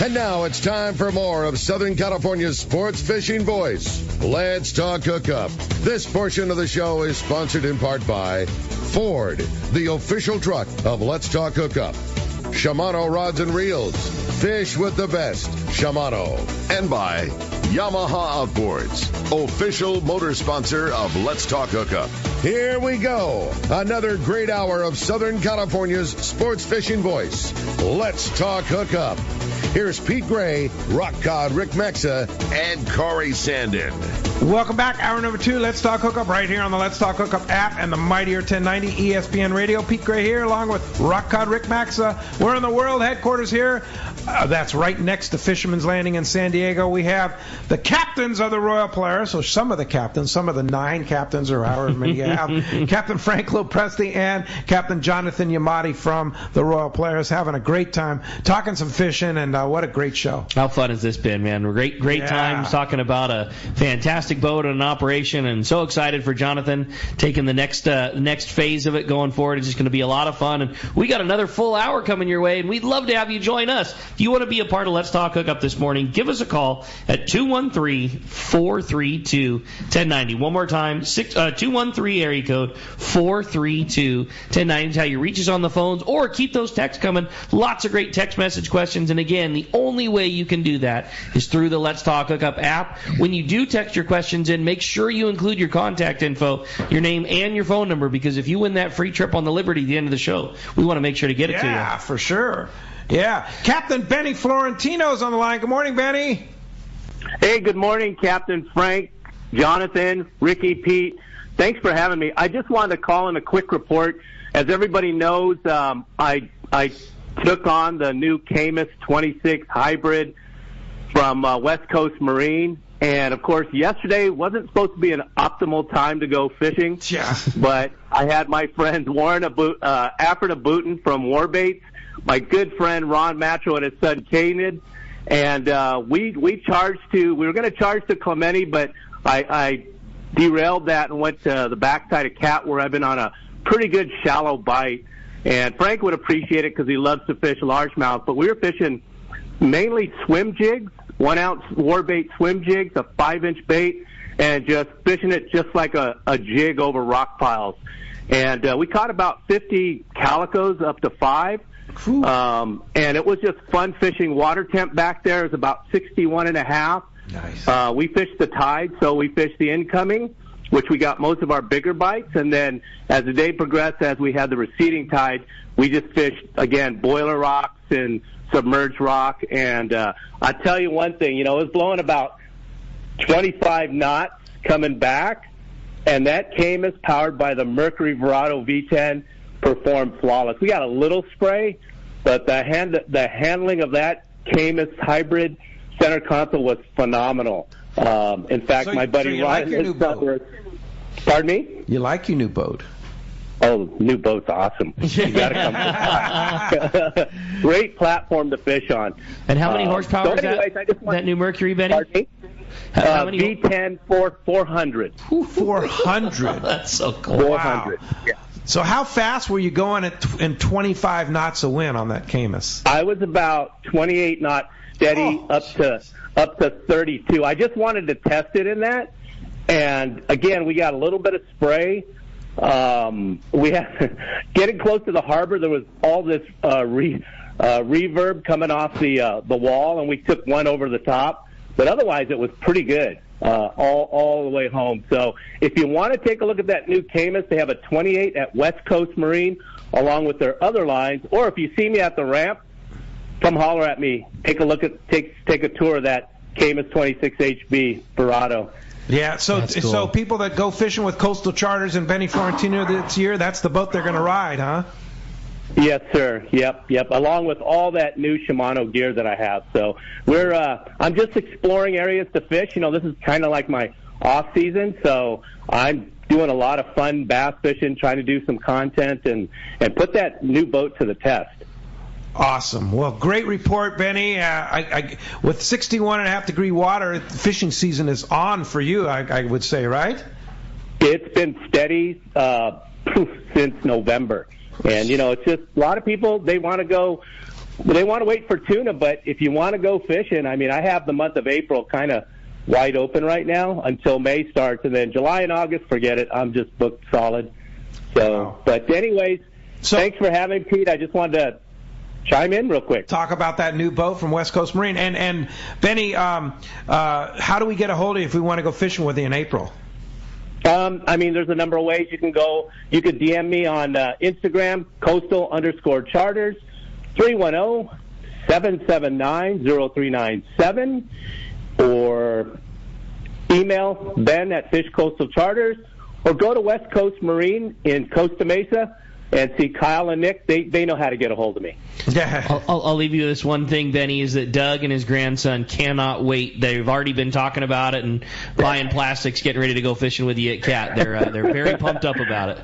And now it's time for more of Southern California's sports fishing voice. Let's talk hookup. This portion of the show is sponsored in part by Ford, the official truck of Let's Talk Hookup. Shimano Rods and Reels. Fish with the best. Shimano. And by Yamaha Outboards, official motor sponsor of Let's Talk Hookup. Here we go. Another great hour of Southern California's sports fishing voice. Let's Talk Hookup. Here's Pete Gray, Rock Cod Rick Mexa, and Corey Sandin. Welcome back. Hour number 2, Let's Talk Hookup, right here on the Let's Talk Hookup app and the mightier 1090 ESPN Radio. Pete Gray here, along with Rock Cod Rick Mexa. We're in the world headquarters here. That's right next to Fisherman's Landing in San Diego. We have the captains of the Royal Polaris, so some of the captains, some of the 9 captains, or however many you have. Captain Franklin Preste and Captain Johnathan Yamate from the Royal Polaris, having a great time, talking some fishing, and what a great show. How fun has this been, man? Great times talking about a fantastic boat and an operation, and so excited for Johnathan taking the next phase of it going forward. It's just going to be a lot of fun, and we got another full hour coming your way, and we'd love to have you join us. If you want to be a part of Let's Talk Hookup this morning, give us a call at 213-432-1090. One more time, 213 area code 432-1090 is how you reach us on the phones, or keep those texts coming. Lots of great text message questions, and again, the only way you can do that is through the Let's Talk Hookup app. When you do text your questions in, make sure you include your contact info, your name, and your phone number, because if you win that free trip on the Liberty at the end of the show, we want to make sure to get it to you. Yeah, for sure. Yeah. Captain Benny Florentino's on the line. Good morning, Benny. Hey, good morning, Captain Frank, Johnathan, Ricky, Pete. Thanks for having me. I just wanted to call in a quick report. As everybody knows, I took on the new Camus 26 hybrid from West Coast Marine. And, of course, yesterday wasn't supposed to be an optimal time to go fishing. Yeah. But I had my friend Warren Afford Abutin from Warbaits, my good friend Ron Matro and his son Canid. And we were going to charge to Clemente, but I derailed that and went to the backside of Cat, where I've been on a pretty good shallow bite. And Frank would appreciate it because he loves to fish largemouth. But we were fishing mainly swim jigs, 1-ounce Warbait swim jigs, a 5-inch bait, and just fishing it just like a jig over rock piles. And we caught about 50 calicos up to 5. And it was just fun fishing. Water temp back there is about 61.5. Nice. We fished the tide, so we fished the incoming, which we got most of our bigger bites. And then as the day progressed, as we had the receding tide, we just fished, again, boiler rocks and submerged rock. And I tell you one thing, it was blowing about 25 knots coming back, and that Camus, powered by the Mercury Verado V10, performed flawless. We got a little spray, but the handling of that Camus hybrid center console was phenomenal. In fact, my buddy Ryan... Pardon me? You like your new boat? Oh, new boat's awesome. You got to come. Great platform to fish on. And how many horsepower is that new Mercury, Benny? V10 400. 400. That's so cool. 400. Wow. Yeah. So how fast were you going in 25 knots of wind on that Camus? I was about 28 knots steady up to 32. I just wanted to test it in that. And again, we got a little bit of spray. We had getting close to the harbor. There was all this reverb coming off the wall, and we took one over the top. But otherwise, it was pretty good all the way home. So if you want to take a look at that new Camus, they have a 28 at West Coast Marine, along with their other lines. Or if you see me at the ramp, come holler at me. Take a look at take a tour of that Camus 26 HB Verado. Yeah, so cool. So people that go fishing with Coastal Charters and Benny Florentino this year, that's the boat they're going to ride, huh? Yes, sir. Yep. Along with all that new Shimano gear that I have. So I'm just exploring areas to fish. This is kind of like my off season, so I'm doing a lot of fun bass fishing, trying to do some content and put that new boat to the test. Awesome. Well, great report, Benny. With 61.5-degree water, fishing season is on for you, I would say, right? It's been steady since November. And, it's just a lot of people, they want to go they want to wait for tuna, but if you want to go fishing, I mean, I have the month of April kind of wide open right now until May starts, and then July and August, forget it. I'm just booked solid. So, but anyways, thanks for having me, Pete. I just wanted to chime in real quick. Talk about that new boat from West Coast Marine. And Benny, how do we get a hold of you if we want to go fishing with you in April? I mean, there's a number of ways you can go. You could DM me on Instagram, coastal_charters, 310-779-0397, or email Ben at Fish Coastal Charters, or go to West Coast Marine in Costa Mesa and see Kyle and Nick. They know how to get a hold of me. Yeah. I'll leave you with this one thing, Benny, is that Doug and his grandson cannot wait. They've already been talking about it and buying plastics, getting ready to go fishing with you at Cat. They're very pumped up about it.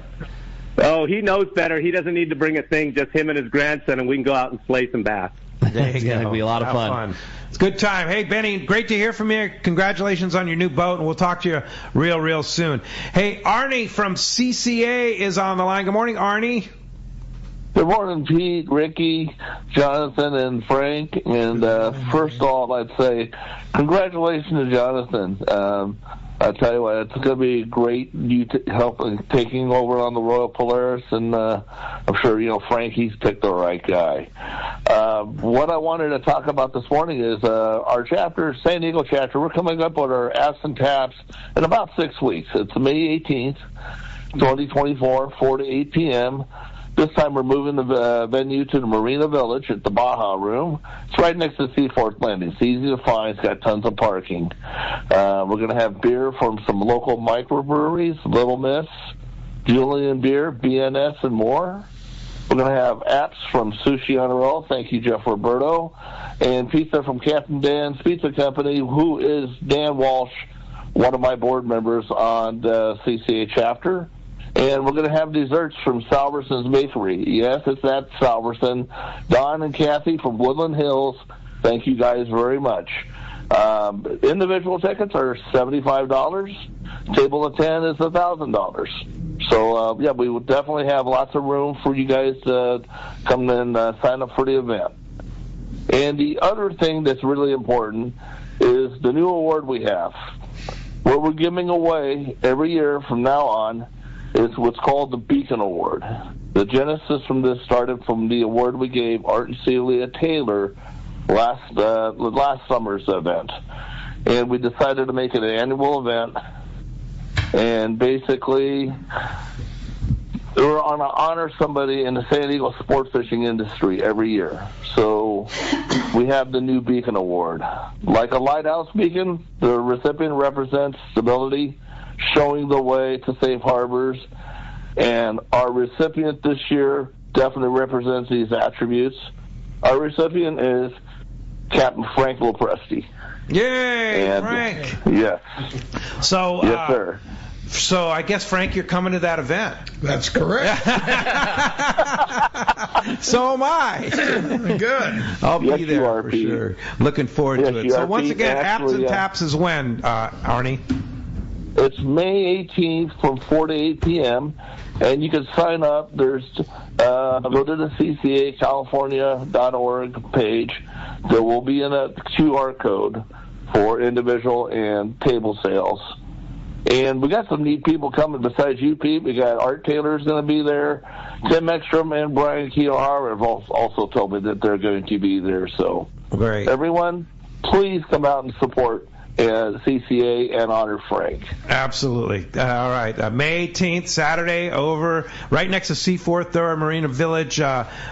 Oh, he knows better. He doesn't need to bring a thing, just him and his grandson, and we can go out and slay some bass. It's going to be a lot of fun. It's a good time. Hey, Benny, great to hear from you. Congratulations on your new boat, and we'll talk to you real soon. Hey, Arnie from CCA is on the line. Good morning, Arnie. Good morning, Pete, Ricky, Johnathan, and Frank. And first of all, I'd say congratulations to Johnathan. I tell you what, it's going to be great you taking over on the Royal Polaris, and I'm sure, Frank, he's picked the right guy. What I wanted to talk about this morning is our chapter, San Diego chapter. We're coming up with our Apps and Taps in about 6 weeks. It's May 18th, 2024, 4 to 8 p.m., This time we're moving the venue to the Marina Village at the Baja Room. It's right next to Seaforth Landing. It's easy to find. It's got tons of parking. We're going to have beer from some local microbreweries, Little Miss, Julian Beer, BNS, and more. We're going to have apps from Sushi on a Roll. Thank you, Jeff Roberto. And pizza from Captain Dan's Pizza Company, who is Dan Walsh, one of my board members on the CCA chapter. And we're going to have desserts from Salverson's Bakery. Yes, it's that Salverson. Don and Kathy from Woodland Hills, thank you guys very much. Individual tickets are $75. Table of 10 is $1,000. So, yeah, we will definitely have lots of room for you guys to come and sign up for the event. And the other thing that's really important is the new award we have. What we're giving away every year from now on is what's called the Beacon Award. The genesis from this started from the award we gave Art and Celia Taylor last summer's event. And we decided to make it an annual event. And basically, we're on to honor somebody in the San Diego sports fishing industry every year. So we have the new Beacon Award. Like a lighthouse beacon, the recipient represents stability, showing the way to safe harbors, and our recipient this year definitely represents these attributes. Our recipient is Captain Frank Preste. Yay, and, Frank! Yes. So, yes, sir. So I guess, Frank, you're coming to that event. That's correct. So am I. Good. I'll yes, be there for sure. Looking forward to it. So once again, Apps and Taps is when, Arnie? It's May 18th from 4 to 8 p.m., and you can sign up. There's go to the ccacalifornia.org page. There will be a QR code for individual and table sales. And we got some neat people coming besides you, Pete. We got Art Taylor's going to be there. Tim Ekstrom and Brian Kiyohara have also told me that they're going to be there. So, great. Everyone, please come out and support CCA and honor Frank. Absolutely. All right. May 18th, Saturday, over right next to Seaforth there, Marina Village.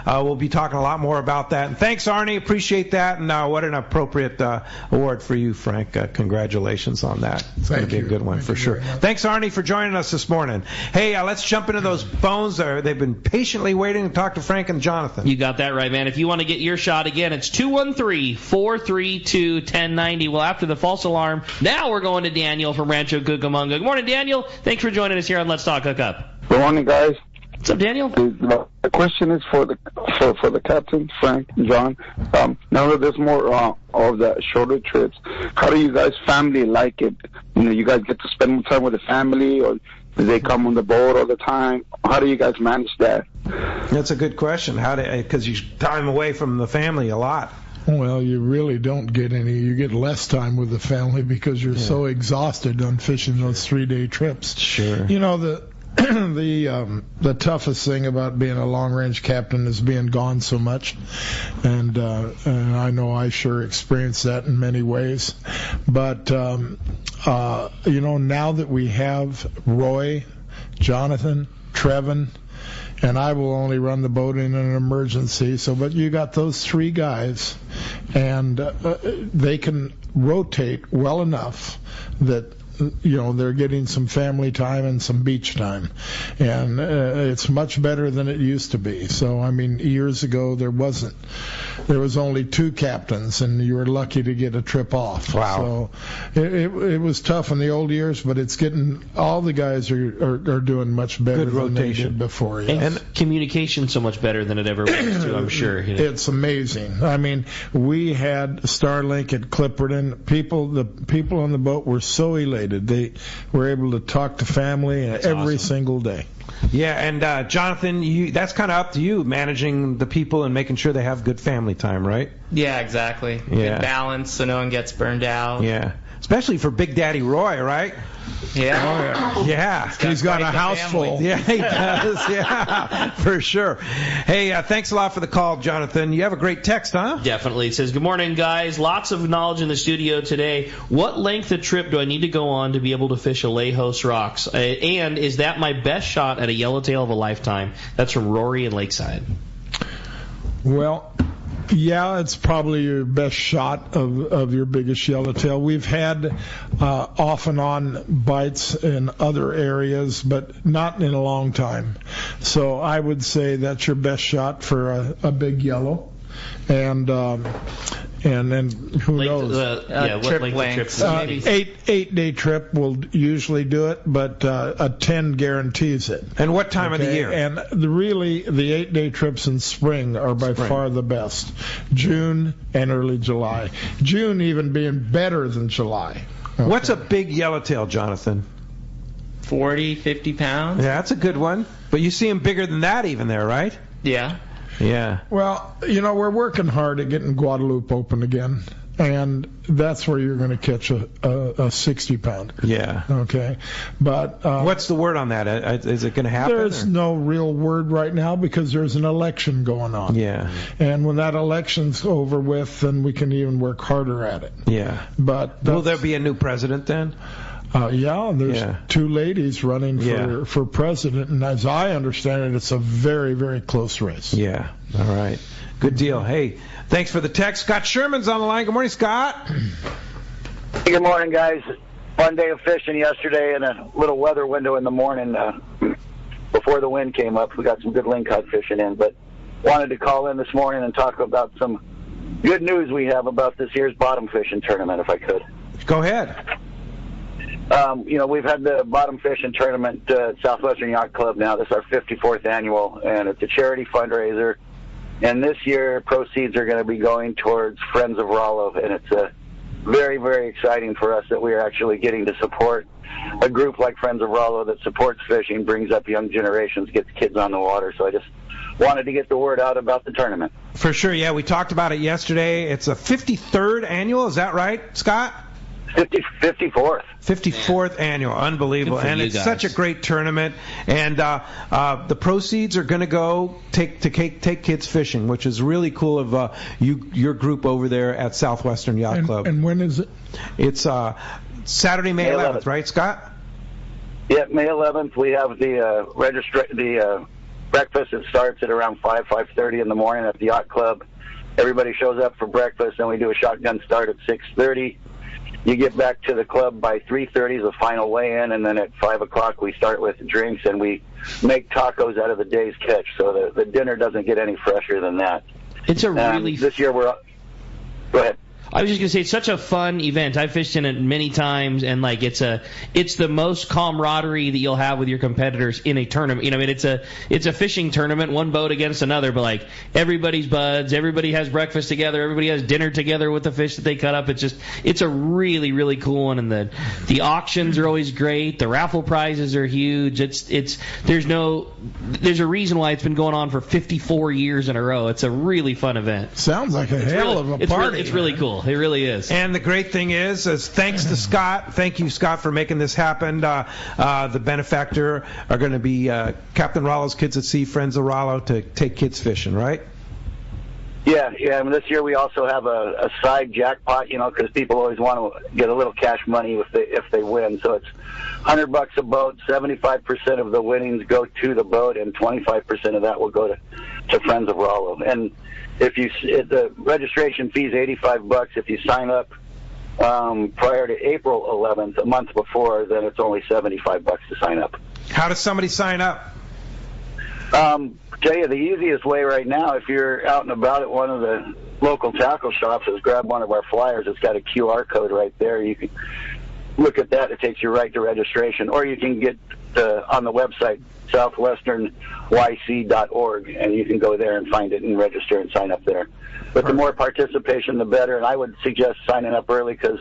We'll be talking a lot more about that. And thanks, Arnie. Appreciate that. And what an appropriate award for you, Frank. Congratulations on that. It's going to be a good one for sure. Thanks, Arnie, for joining us this morning. Hey, let's jump into those phones. They've been patiently waiting to talk to Frank and Johnathan. You got that right, man. If you want to get your shot again, it's 213-432-1090. Well, after the false alarm, now we're going to Daniel from Rancho Cucamonga. Good morning, Daniel. Thanks for joining us here on Let's Talk Hookup. Good morning, guys. What's up, Daniel? The question is for the captain, Frank, John. Now that there's more of the shorter trips, how do you guys family like it? You guys get to spend more time with the family, or do they come on the boat all the time? How do you guys manage that? That's a good question. Because you time away from the family a lot. Well, you really don't get any. You get less time with the family because you're so exhausted on fishing those 3-day trips. Sure. You know, the toughest thing about being a long-range captain is being gone so much, and I know I sure experienced that in many ways. But you know, now that we have Roy, Johnathan, Trevin, and I will only run the boat in an emergency. But you got those 3 guys, and they can rotate well enough that, you know, they're getting some family time and some beach time, and it's much better than it used to be. So, I mean, years ago there was only 2 captains, and you were lucky to get a trip off. Wow. So it was tough in the old years, but it's getting, all the guys are doing much better than they did before. Yes. And communication so much better than it ever was, too, I'm sure. You know. It's amazing. I mean, we had Starlink at Clipperton. The people on the boat were so elated. They were able to talk to family every single day. Yeah, and Johnathan, that's kind of up to you, managing the people and making sure they have good family time, right? Yeah, exactly. Yeah. Good balance so no one gets burned out. Yeah. Especially for Big Daddy Roy, right? Yeah. Yeah. He's got a house full. Yeah, he does. Yeah, for sure. Hey, thanks a lot for the call, Johnathan. You have a great text, huh? Definitely. It says, good morning, guys. Lots of knowledge in the studio today. What length of trip do I need to go on to be able to fish a Lejos rocks? And is that my best shot at a yellowtail of a lifetime? That's from Rory in Lakeside. Well, yeah, it's probably your best shot of your biggest yellowtail. We've had off and on bites in other areas, but not in a long time. So I would say that's your best shot for a big yellow. And then who knows? What length of trip? 8-day trip will usually do it, but a 10 guarantees it. And what time of the year? And the 8-day trips in spring are by far the best. June and early July. June even being better than July. Okay. What's a big yellowtail, Johnathan? 40, 50 pounds. Yeah, that's a good one. But you see them bigger than that even there, right? Yeah. Yeah. Well, you know, we're working hard at getting Guadalupe open again, and that's where you're going to catch a 60-pounder. Yeah. Okay. But what's the word on that? Is it going to happen? There's no real word right now because there's an election going on. Yeah. And when that election's over with, then we can even work harder at it. Yeah. But will there be a new president then? Yeah, there's 2 ladies running for president, and as I understand it, it's a very, very close race. Yeah. All right. Good deal. Hey, thanks for the text. Scott Sherman's on the line. Good morning, Scott. Good morning, guys. Fun day of fishing yesterday and a little weather window in the morning before the wind came up. We got some good lingcod fishing in, but wanted to call in this morning and talk about some good news we have about this year's bottom fishing tournament, if I could. Go ahead. You know, we've had the bottom fishing tournament at Southwestern Yacht Club now. This is our 54th annual, and it's a charity fundraiser. And this year, proceeds are going to be going towards Friends of Rollo, and it's very, very exciting for us that we are actually getting to support a group like Friends of Rollo that supports fishing, brings up young generations, gets kids on the water. So I just wanted to get the word out about the tournament. For sure, yeah. We talked about it yesterday. It's a 53rd annual. Is that right, Scott? 54th. 54th annual. Unbelievable. And it's such a great tournament. And the proceeds are going to go take kids fishing, which is really cool of your group over there at Southwestern Yacht Club. And when is it? It's Saturday, May 11th, right, Scott? Yeah, May 11th. We have the breakfast. It starts at around 5:30 in the morning at the Yacht Club. Everybody shows up for breakfast, and we do a shotgun start at 6:30. You get back to the club by 3:30 is the final weigh-in, and then at 5 o'clock we start with drinks, and we make tacos out of the day's catch, so the dinner doesn't get any fresher than that. It's a really... This year we're... Go ahead. I was just gonna say it's such a fun event. I've fished in it many times, and like it's the most camaraderie that you'll have with your competitors in a tournament. I mean, it's a fishing tournament, one boat against another, but like everybody's buds, everybody has breakfast together, everybody has dinner together with the fish that they cut up. It's a really, really cool one, and the auctions are always great. The raffle prizes are huge. There's a reason why it's been going on for 54 years in a row. It's a really fun event. Sounds like a hell of a party. It's really cool. It really is. And the great thing is thanks to Scott. Thank you, Scott, for making this happen. The benefactor are going to be Captain Rollo's Kids at Sea, Friends of Rollo, to take kids fishing, right? Yeah. I mean, this year we also have a side jackpot, because people always want to get a little cash money if they win. So it's $100 a boat. 75% of the winnings go to the boat, and 25% of that will go to Friends of Rollo. And the registration fee is $85. If you sign up prior to April 11th, a month before, then it's only $75 to sign up. How does somebody sign up? Tell you the easiest way right now, if you're out and about at one of the local tackle shops, is grab one of our flyers. It's got a QR code right there. You can look at that. It takes you right to registration. Or you can get on the website, southwesternyc.org, and you can go there and find it and register and sign up there. But the more participation, the better. And I would suggest signing up early because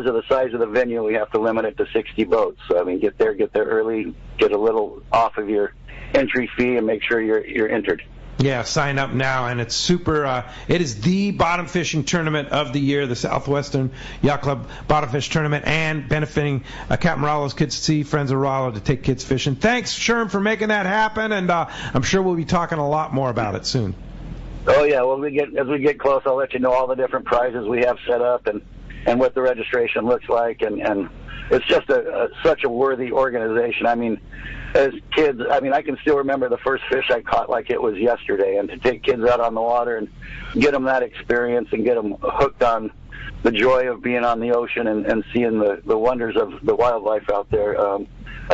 of the size of the venue, we have to limit it to 60 boats. So, I mean, get there early, get a little off of your entry fee, and make sure you're entered. Yeah, sign up now, and it's super. It is the bottom fishing tournament of the year, the Southwestern Yacht Club Bottom Fish Tournament, and benefiting Captain Rollo's Kids at Sea, Friends of Rollo, to take kids fishing. Thanks, Sherm, for making that happen, and I'm sure we'll be talking a lot more about it soon. Oh yeah, well as we get close, I'll let you know all the different prizes we have set up and what the registration looks like, and it's just such a worthy organization. I mean, as kids, I can still remember the first fish I caught like it was yesterday, and to take kids out on the water and get them that experience and get them hooked on the joy of being on the ocean and seeing the wonders of the wildlife out there, I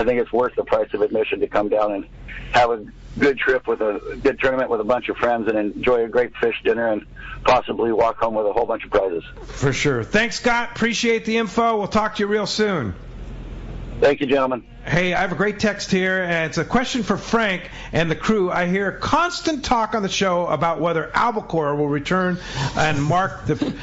think it's worth the price of admission to come down and have a good trip with a good tournament with a bunch of friends and enjoy a great fish dinner and possibly walk home with a whole bunch of prizes. For sure. Thanks, Scott. Appreciate the info. We'll talk to you real soon. Thank you, gentlemen. Hey, I have a great text here, and it's a question for Frank and the crew. I hear constant talk on the show about whether albacore will return and mark the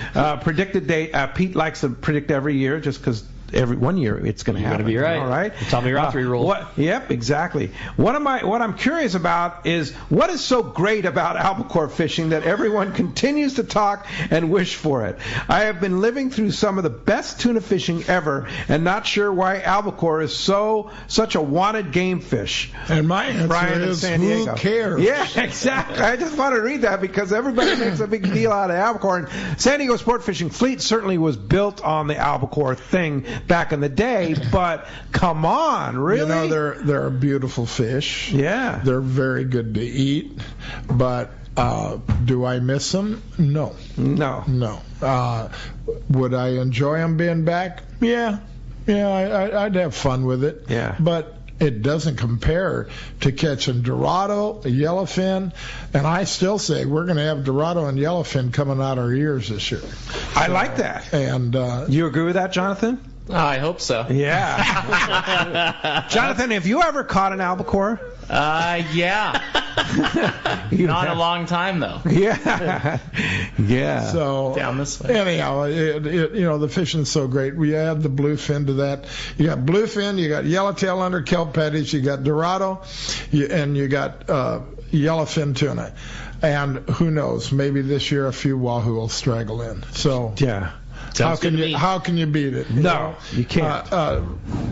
predicted date. Pete likes to predict every year just because every 1 year it's going to happen. You're going to be right. All right. Tommy Rothery rule. Yep, exactly. What I'm curious about is what is so great about albacore fishing that everyone continues to talk and wish for it. I have been living through some of the best tuna fishing ever and not sure why albacore is such a wanted game fish. And my answer is, who cares? Yeah, exactly. I just want to read that because everybody makes a big deal out of albacore. And San Diego Sport Fishing Fleet certainly was built on the albacore thing back in the day, but come on, really? They're a beautiful fish. Yeah. They're very good to eat, but do I miss them? No. Would I enjoy them being back? Yeah, I'd have fun with it. Yeah. But it doesn't compare to catching Dorado, yellowfin, and I still say we're going to have Dorado and yellowfin coming out our ears this year. I like that. And you agree with that, Johnathan? I hope so. Yeah. Johnathan, have you ever caught an albacore? Yeah. Not a long time, though. Yeah. So down this way. Anyhow, the fishing's so great. We add the bluefin to that. You got bluefin, you got yellowtail under kelp patties, you got Dorado, and you got yellowfin tuna. And who knows? Maybe this year a few wahoo will straggle in. So yeah. How can you beat it? No, you can't.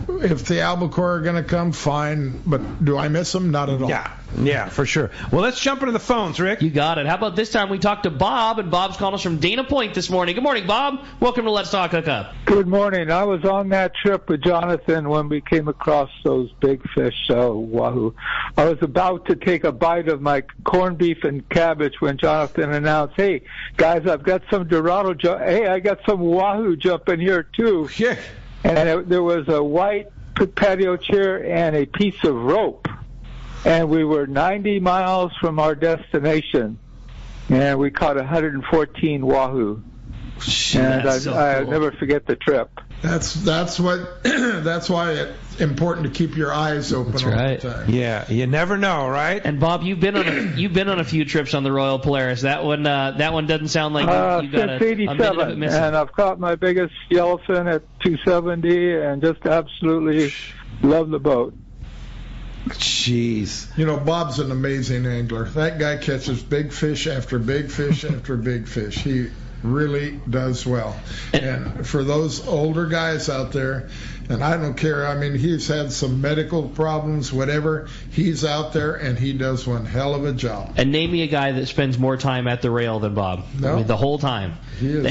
If the albacore are going to come, fine. But do I miss them? Not at all. Yeah, for sure. Well, let's jump into the phones, Rick. You got it. How about this time we talk to Bob, and Bob's calling us from Dana Point this morning. Good morning, Bob. Welcome to Let's Talk Hookup. Good morning. I was on that trip with Johnathan when we came across those big fish, wahoo. I was about to take a bite of my corned beef and cabbage when Johnathan announced, "Hey, guys, I've got some Dorado I got some wahoo jumping here, too." Yeah. And there was a white patio chair and a piece of rope. And we were 90 miles from our destination, and we caught 114 wahoo. And I never forget the trip. That's why it's important to keep your eyes open all the time. Yeah, you never know, right? And Bob, you've been on a few trips on the Royal Polaris. That one doesn't sound like you got since '87, and I've caught my biggest yellowfin at 270, and just absolutely love the boat. Jeez. You know, Bob's an amazing angler. That guy catches big fish after big fish after big fish. He really does well. And for those older guys out there, and I don't care, I mean, he's had some medical problems, whatever, he's out there and he does one hell of a job. And name me a guy that spends more time at the rail than Bob. No. I mean, the whole time. When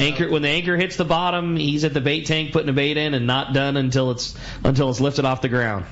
the anchor hits the bottom, he's at the bait tank putting a bait in and not done until it's lifted off the ground.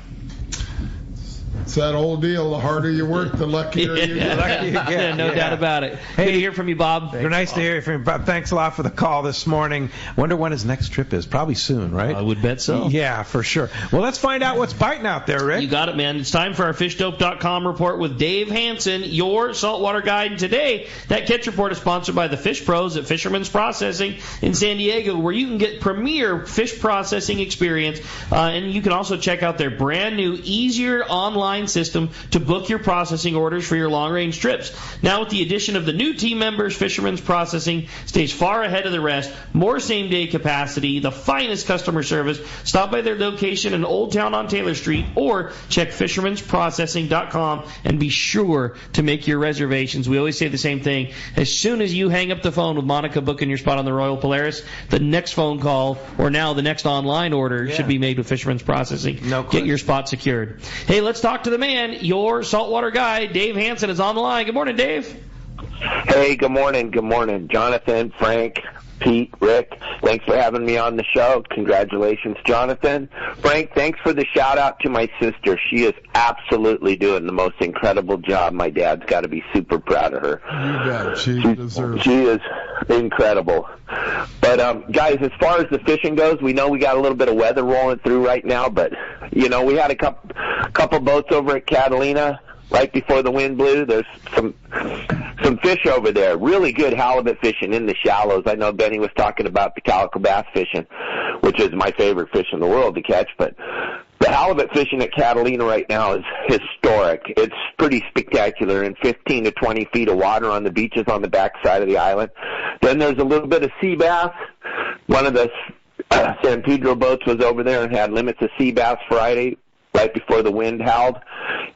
It's that old deal. The harder you work, the luckier you get. The luckier you get. No doubt about it. Hey, good to hear from you, Bob. Nice to hear from you, Bob. Thanks a lot for the call this morning. Wonder when his next trip is. Probably soon, right? I would bet so. Yeah, for sure. Well, let's find out what's biting out there, Rick. You got it, man. It's time for our FishDope.com report with Dave Hansen, your saltwater guide. And today, that catch report is sponsored by the Fish Pros at Fisherman's Processing in San Diego, where you can get premier fish processing experience. And you can also check out their brand new, easier online system to book your processing orders for your long-range trips. Now, with the addition of the new team members, Fisherman's Processing stays far ahead of the rest. More same-day capacity, the finest customer service. Stop by their location in Old Town on Taylor Street or check fishermansprocessing.com and be sure to make your reservations. We always say the same thing. As soon as you hang up the phone with Monica booking your spot on the Royal Polaris, the next phone call, or now the next online order, should be made with Fisherman's Processing. No question. Get your spot secured. Hey, let's talk to the man, your saltwater guide. Dave Hansen is on the line. Good morning, Dave. Hey, good morning. Good morning. Johnathan, Frank, Pete, Rick, thanks for having me on the show. Congratulations, Johnathan. Frank, thanks for the shout-out to my sister. She is absolutely doing the most incredible job. My dad's got to be super proud of her. You bet. She deserves it. She is incredible. But, guys, as far as the fishing goes, we know we got a little bit of weather rolling through right now, but, you know, we had a couple boats over at Catalina right before the wind blew. There's some fish over there. Really good halibut fishing in the shallows. I know Benny was talking about the calico bass fishing, which is my favorite fish in the world to catch, but the halibut fishing at Catalina right now is historic. It's pretty spectacular in 15 to 20 feet of water on the beaches on the backside of the island. Then there's a little bit of sea bass. One of the San Pedro boats was over there and had limits of sea bass Friday right before the wind howled,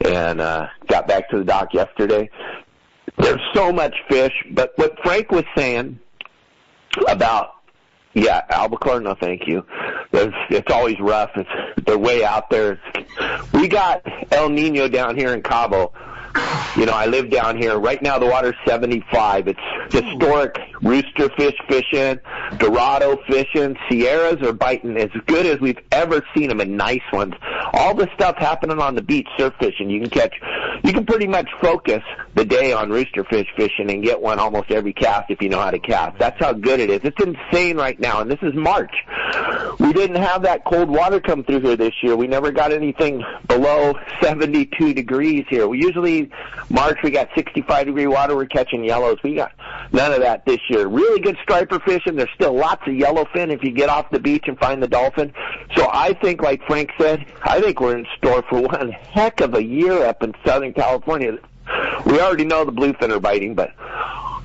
and got back to the dock yesterday. There's so much fish, but what Frank was saying about, albacore, no thank you. It's always rough. They're way out there. We got El Nino down here in Cabo. You know, I live down here. Right now the water's 75. It's historic rooster fish fishing, Dorado fishing. Sierras are biting as good as we've ever seen them, and nice ones. All this stuff happening on the beach, surf fishing. You can pretty much focus the day on rooster fish fishing and get one almost every cast if you know how to cast. That's how good it is. It's insane right now, and this is March. We didn't have that cold water come through here this year. We never got anything below 72 degrees here. We usually, March, we got 65-degree water. We're catching yellows. We got none of that this year. Really good striper fishing. There's still lots of yellowfin if you get off the beach and find the dolphin. So I think, like Frank said, I think we're in store for one heck of a year up in Southern California. We already know the bluefin are biting, but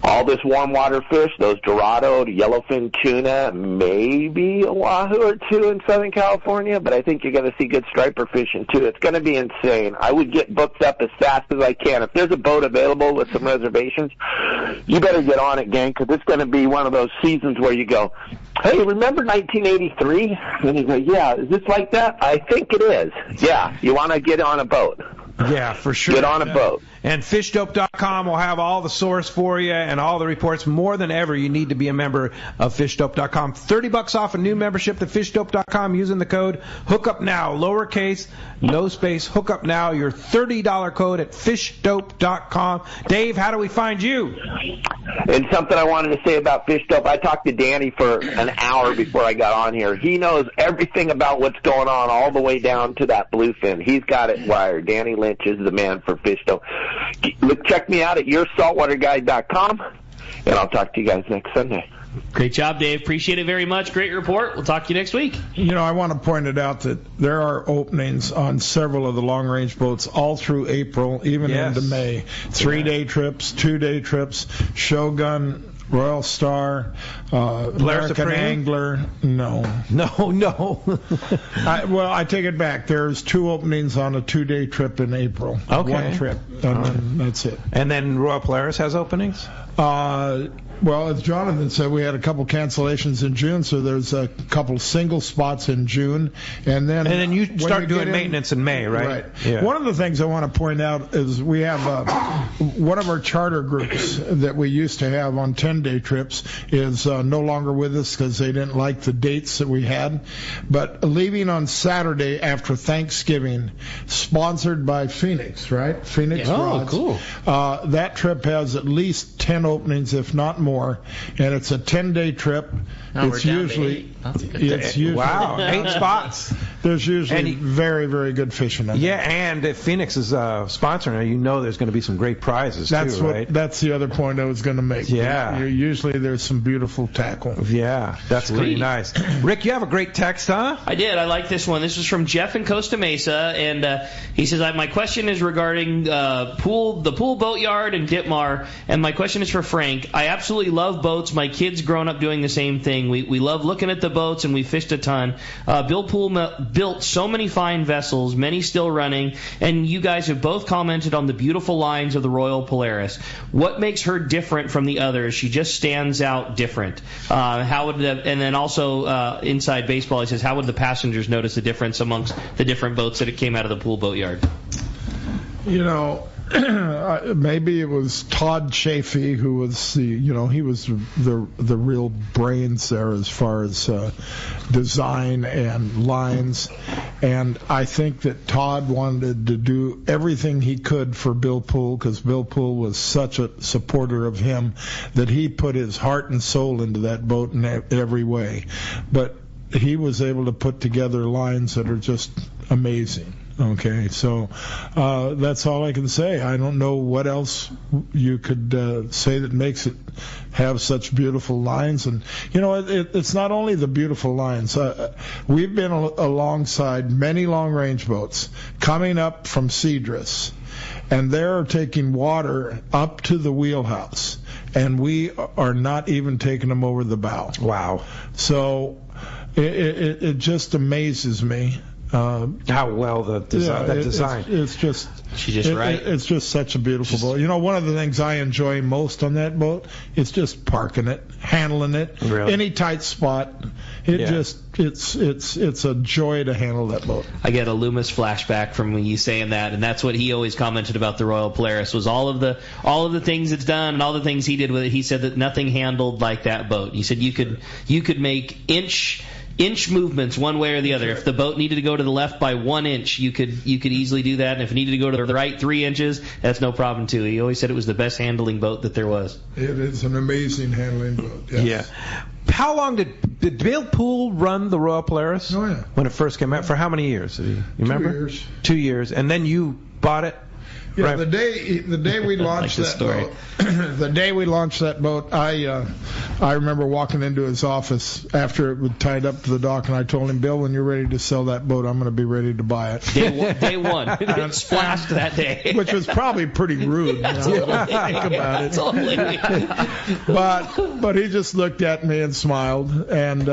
all this warm water fish, those Dorado, yellowfin tuna, maybe a wahoo or two in Southern California, but I think you're going to see good striper fishing too. It's going to be insane. I would get booked up as fast as I can. If there's a boat available with some reservations, you better get on it, gang, because it's going to be one of those seasons where you go, hey, remember 1983? And you go, yeah, is this like that? I think it is. Yeah, you want to get on a boat. Yeah, for sure. Get on a boat. And FishDope.com will have all the source for you and all the reports. More than ever, you need to be a member of FishDope.com. $30 off a new membership to FishDope.com using the code HookUpNow, lowercase, no space, HookUpNow, your $30 code at FishDope.com. Dave, how do we find you? And something I wanted to say about FishDope, I talked to Danny for an hour before I got on here. He knows everything about what's going on all the way down to that bluefin. He's got it wired. Danny Lynch is the man for FishDope. Check me out at yoursaltwaterguide.com, and I'll talk to you guys next Sunday. Great job, Dave. Appreciate it very much. Great report. We'll talk to you next week. I want to point it out that there are openings on several of the long-range boats all through April, even into May. 3-day trips, 2-day trips, Shogun, Royal Star, American Angler. No. I take it back. There's 2 openings on a 2-day trip in April. Okay. 1 trip, and then that's it. And then Royal Polaris has openings? Well, as Johnathan said, we had a couple cancellations in June, so there's a couple single spots in June, and then you start doing maintenance in May, right? Right. Yeah. One of the things I want to point out is we have one of our charter groups that we used to have on 10-day trips is no longer with us because they didn't like the dates that we had. But leaving on Saturday after Thanksgiving, sponsored by Phoenix, right? Phoenix Rods. Cool. That trip has at least 10 openings, if not more, and it's a 10-day trip. It's usually 8 spots. There's usually very, very good fishing. Yeah, and if Phoenix is sponsoring, there's going to be some great prizes too, right? That's the other point I was going to make. Yeah. Usually there's some beautiful tackle. Yeah, that's pretty nice. Rick, you have a great text, huh? I did. I like this one. This is from Jeff in Costa Mesa, and he says, my question is regarding the pool boatyard in Ditmar, and my question is for Frank. I absolutely love boats. My kids grown up doing the same thing. We love looking at the boats, and we fished a ton. Bill Poole built so many fine vessels, many still running, and you guys have both commented on the beautiful lines of the Royal Polaris. What makes her different from the others? She just stands out different. And then also inside baseball, he says, how would the passengers notice the difference amongst the different boats that came out of the Poole boatyard? Maybe it was Todd Chafee who was he was the real brains there as far as design and lines, and I think that Todd wanted to do everything he could for Bill Poole because Bill Poole was such a supporter of him that he put his heart and soul into that boat in every way, but he was able to put together lines that are just amazing. Okay, so that's all I can say. I don't know what else you could say that makes it have such beautiful lines. And, it's not only the beautiful lines. We've been alongside many long-range boats coming up from Cedrus, and they're taking water up to the wheelhouse, and we are not even taking them over the bow. Wow. So it just amazes me. How well the design. It's just right. It's just such a beautiful boat. One of the things I enjoy most on that boat is just parking it, handling it, any tight spot. It's a joy to handle that boat. I get a Loomis flashback from you saying that, and that's what he always commented about the Royal Polaris was all of the things it's done and all the things he did with it. He said that nothing handled like that boat. He said you could make inch movements one way or the other. If the boat needed to go to the left by 1 inch, you could easily do that. And if it needed to go to the right 3 inches, that's no problem too. He always said it was the best handling boat that there was. It is an amazing handling boat. Yes. Yeah. How long did Bill Poole run the Royal Polaris? Oh yeah. When it first came out, for how many years? You remember? 2 years. 2 years, and then you bought it. Yeah, right. the day we launched like boat, the day we launched that boat, I remember walking into his office after it was tied up to the dock, and I told him, Bill, when you're ready to sell that boat, I'm going to be ready to buy it. Day one. It splashed that day. Which was probably pretty rude, when I think about it. Totally. But he just looked at me and smiled, and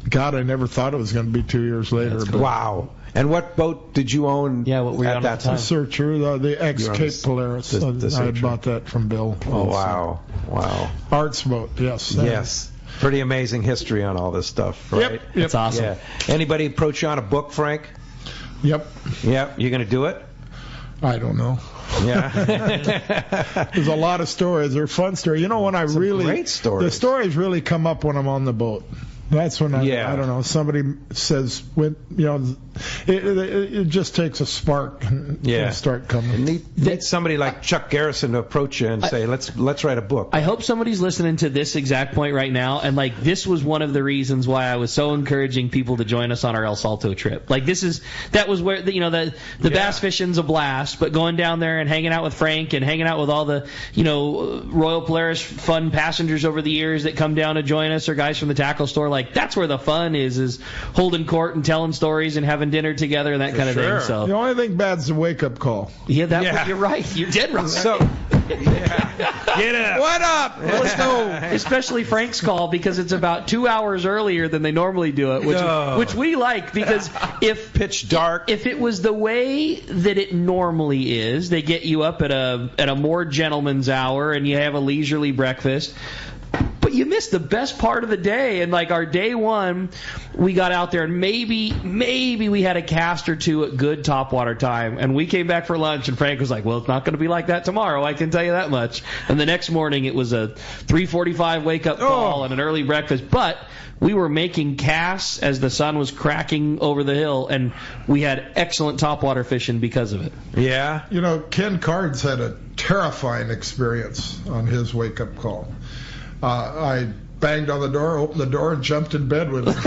God, I never thought it was going to be 2 years later. Cool. Wow. And what boat did you own? Yeah, what were you at on that at the time? time? The Searcher, the ex-Cape Polaris. I had bought that from Bill. Oh, wow. Wow. Art's boat, yes. Yes. Pretty amazing history on all this stuff, right? Yep. That's awesome. Yeah. Anybody approach you on a book, Frank? Yep. Yeah. You going to do it? I don't know. Yeah. There's a lot of stories. They're fun stories. When great stories. The stories really come up when I'm on the boat. That's when I don't know. Somebody says, it just takes a spark and start coming. Need somebody like Chuck Garrison to approach you and say, let's write a book. I hope somebody's listening to this exact point right now, and this was one of the reasons why I was so encouraging people to join us on our El Salto trip. That was where the bass fishing's a blast, but going down there and hanging out with Frank and hanging out with all the Royal Polaris fun passengers over the years that come down to join us, or guys from the tackle store. That's where the fun is holding court and telling stories and having dinner together and that kind of thing. So the only thing bad's the wake-up call. You're right. You did right. So, get up. What up? Let's go. Especially Frank's call, because it's about 2 hours earlier than they normally do it, which we like, because if pitch dark, if it was the way that it normally is, they get you up at a more gentleman's hour and you have a leisurely breakfast. But you missed the best part of the day, and our day one, we got out there and maybe we had a cast or two at good topwater time, and we came back for lunch and Frank was like, well, it's not going to be like that tomorrow, I can tell you that much. And the next morning it was a 3:45 wake-up call and an early breakfast, but we were making casts as the sun was cracking over the hill, and we had excellent topwater fishing because of it. Yeah. Ken Cards had a terrifying experience on his wake-up call. I banged on the door, opened the door, and jumped in bed with him. Boy,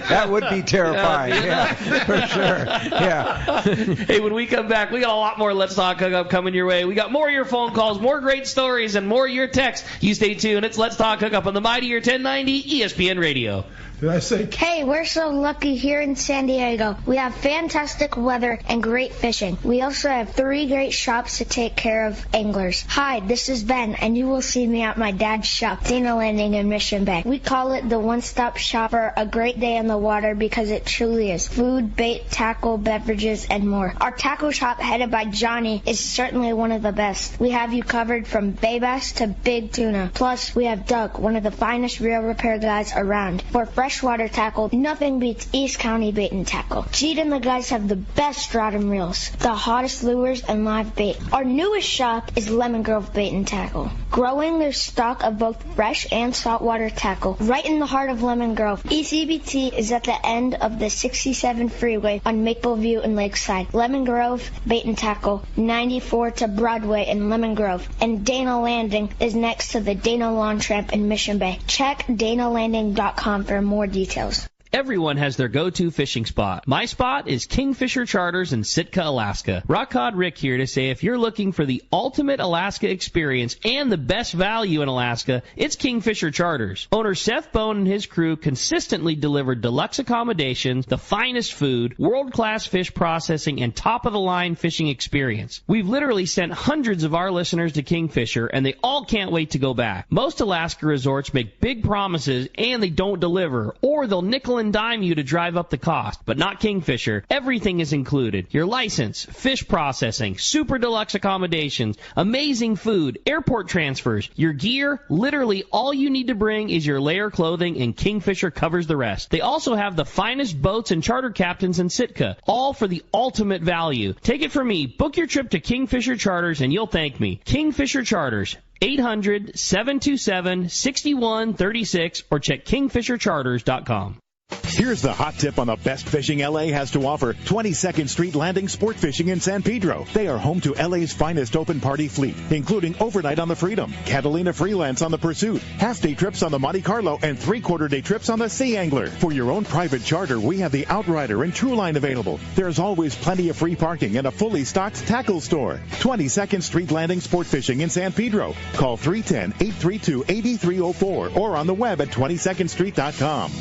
that would be terrifying. Yeah, for sure. Yeah. Hey, when we come back, we got a lot more Let's Talk Hookup coming your way. We got more of your phone calls, more great stories, and more of your texts. You stay tuned. It's Let's Talk Hookup on the Mightier 1090 ESPN Radio. Did I say? Hey, we're so lucky here in San Diego. We have fantastic weather and great fishing. We also have 3 great shops to take care of anglers. Hi, this is Ben, and you will see me at my dad's shop, Dana Landing in Mission Bay. We call it the one-stop shop for a great day on the water because it truly is. Food, bait, tackle, beverages, and more. Our tackle shop, headed by Johnny, is certainly one of the best. We have you covered from bay bass to big tuna. Plus, we have Doug, one of the finest reel repair guys around. For freshwater tackle, nothing beats East County Bait and Tackle. Jeet and the guys have the best stratum reels, the hottest lures, and live bait. Our newest shop is Lemon Grove Bait and Tackle, growing their stock of both fresh and saltwater tackle right in the heart of Lemon Grove. ECBT is at the end of the 67 freeway on Mapleview and Lakeside. Lemon Grove Bait and Tackle, 94 to Broadway in Lemon Grove, and Dana Landing is next to the Dana Lawn Tramp in Mission Bay. Check danalanding.com for more details. Everyone has their go-to fishing spot. My spot is Kingfisher Charters in Sitka, Alaska. Rock Cod Rick here to say if you're looking for the ultimate Alaska experience and the best value in Alaska, it's Kingfisher Charters. Owner Seth Bone and his crew consistently deliver deluxe accommodations, the finest food, world-class fish processing, and top-of-the-line fishing experience. We've literally sent hundreds of our listeners to Kingfisher, and they all can't wait to go back. Most Alaska resorts make big promises, and they don't deliver, or they'll nickel and dime you to drive up the cost, but not Kingfisher. Everything is included. Your license, fish processing, super deluxe accommodations, amazing food, airport transfers, your gear. Literally all you need to bring is your layer clothing, and Kingfisher covers the rest. They also have the finest boats and charter captains in Sitka, all for the ultimate value. Take it from me. Book your trip to Kingfisher Charters and you'll thank me. Kingfisher Charters, 800-727-6136, or check kingfishercharters.com. Here's the hot tip on the best fishing LA has to offer. 22nd Street Landing Sport Fishing in San Pedro. They are home to LA's finest open party fleet, including overnight on the Freedom, Catalina Freelance on the Pursuit, half-day trips on the Monte Carlo, and three-quarter-day trips on the Sea Angler. For your own private charter, we have the Outrider and Trueline available. There's always plenty of free parking and a fully stocked tackle store. 22nd Street Landing Sport Fishing in San Pedro. Call 310-832-8304 or on the web at 22ndstreet.com.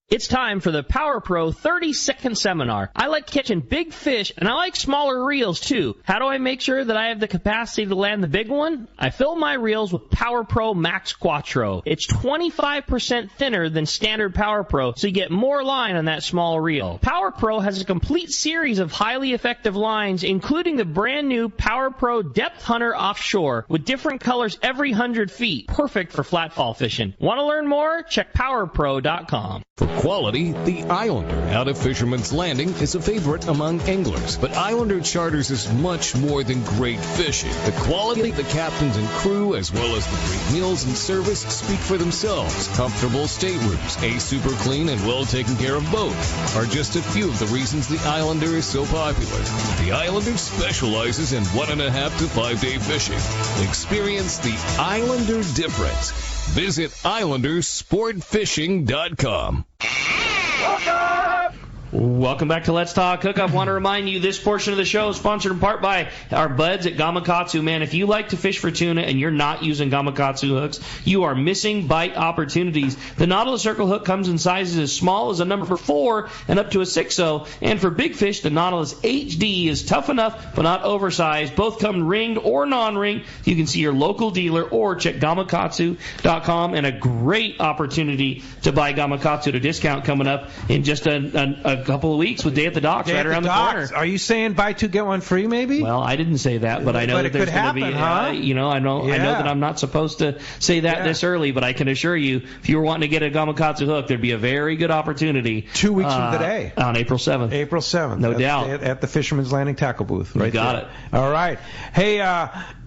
It's time for the Power Pro 30-second seminar. I like catching big fish, and I like smaller reels, too. How do I make sure that I have the capacity to land the big one? I fill my reels with Power Pro Max Quattro. It's 25% thinner than standard Power Pro, so you get more line on that small reel. Power Pro has a complete series of highly effective lines, including the brand new Power Pro Depth Hunter Offshore, with different colors every 100 feet. Perfect for flatfall fishing. Want to learn more? Check PowerPro.com. For quality, the Islander out of Fisherman's Landing is a favorite among anglers. But Islander Charters is much more than great fishing. The quality of the captains and crew, as well as the great meals and service, speak for themselves. Comfortable staterooms, a super clean and well taken care of boat are just a few of the reasons the Islander is so popular. The Islander specializes in 1.5 to 5 day fishing. Experience the Islander difference. Visit IslanderSportFishing.com. Welcome back to Let's Talk Hookup. Want to remind you this portion of the show is sponsored in part by our buds at Gamakatsu. Man, if you like to fish for tuna and you're not using Gamakatsu hooks, you are missing bite opportunities. The Nautilus Circle hook comes in sizes as small as a number 4 and up to a 6.0. And for big fish, the Nautilus HD is tough enough but not oversized. Both come ringed or non-ringed. You can see your local dealer or check Gamakatsu.com. And a great opportunity to buy Gamakatsu at a discount coming up in just a couple of weeks with Day at the Docks right around the corner. Are you saying buy 2 get 1 free maybe? Well, I didn't say that, but I know that there's going to be, huh? I know that I'm not supposed to say that this early, but I can assure you, if you were wanting to get a Gamakatsu hook, there'd be a very good opportunity. 2 weeks from today. On April 7th. April 7th. No doubt. At the Fisherman's Landing tackle booth. Right you got there. it. All right. Hey,